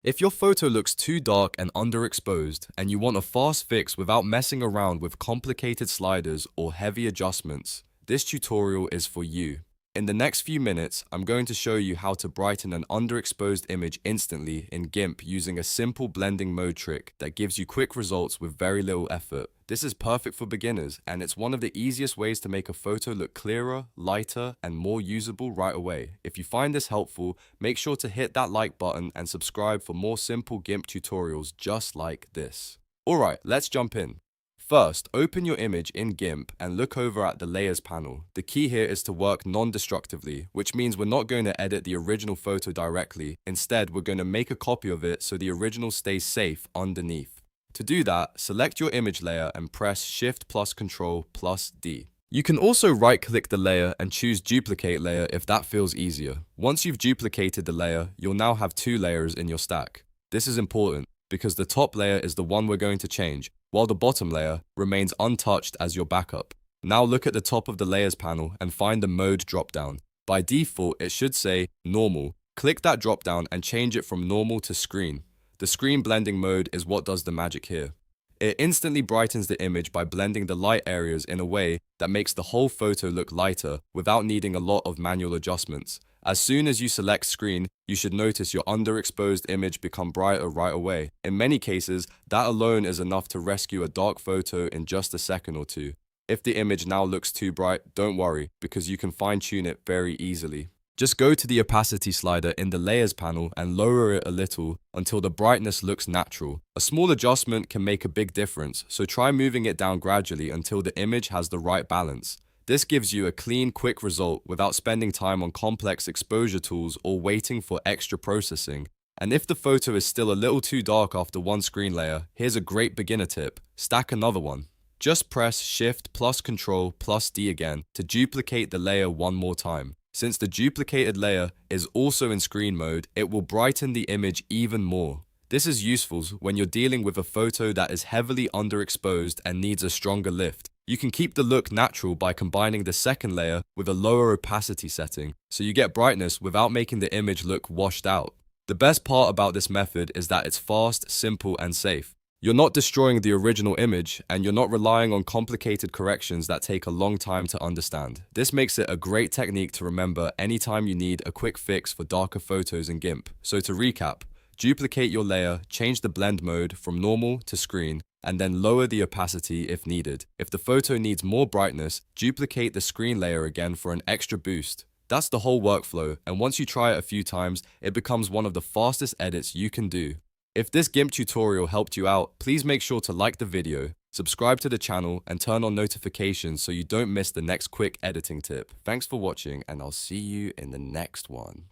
If your photo looks too dark and underexposed, and you want a fast fix without messing around with complicated sliders or heavy adjustments, this tutorial is for you. In the next few minutes, I'm going to show you how to brighten an underexposed image instantly in Gimp using a simple blending mode trick that gives you quick results with very little effort. This is perfect for beginners, and it's one of the easiest ways to make a photo look clearer, lighter, and more usable right away. If you find this helpful, make sure to hit that like button and subscribe for more simple Gimp tutorials just like this. Alright, let's jump in. First, open your image in Gimp and look over at the Layers panel. The key here is to work non-destructively, which means we're not going to edit the original photo directly. Instead, we're going to make a copy of it so the original stays safe underneath. To do that, select your image layer and press Shift plus Control plus D. You can also right-click the layer and choose Duplicate Layer if that feels easier. Once you've duplicated the layer, you'll now have two layers in your stack. This is important because the top layer is the one we're going to change, while the bottom layer remains untouched as your backup. Now look at the top of the Layers panel and find the Mode dropdown. By default, it should say Normal. Click that dropdown and change it from Normal to Screen. The Screen Blending mode is what does the magic here. It instantly brightens the image by blending the light areas in a way that makes the whole photo look lighter without needing a lot of manual adjustments. As soon as you select Screen, you should notice your underexposed image become brighter right away. In many cases, that alone is enough to rescue a dark photo in just a second or two. If the image now looks too bright, don't worry, because you can fine-tune it very easily. Just go to the opacity slider in the Layers panel and lower it a little until the brightness looks natural. A small adjustment can make a big difference, so try moving it down gradually until the image has the right balance. This gives you a clean, quick result without spending time on complex exposure tools or waiting for extra processing. And if the photo is still a little too dark after one screen layer, here's a great beginner tip: stack another one. Just press Shift plus Control plus D again to duplicate the layer one more time. Since the duplicated layer is also in screen mode, it will brighten the image even more. This is useful when you're dealing with a photo that is heavily underexposed and needs a stronger lift. You can keep the look natural by combining the second layer with a lower opacity setting, so you get brightness without making the image look washed out. The best part about this method is that it's fast, simple, and safe. You're not destroying the original image, and you're not relying on complicated corrections that take a long time to understand. This makes it a great technique to remember anytime you need a quick fix for darker photos in Gimp. So to recap, duplicate your layer, change the blend mode from normal to screen, and then lower the opacity if needed. If the photo needs more brightness, duplicate the screen layer again for an extra boost. That's the whole workflow, and once you try it a few times, it becomes one of the fastest edits you can do. If this Gimp tutorial helped you out, please make sure to like the video, subscribe to the channel, and turn on notifications so you don't miss the next quick editing tip. Thanks for watching, and I'll see you in the next one.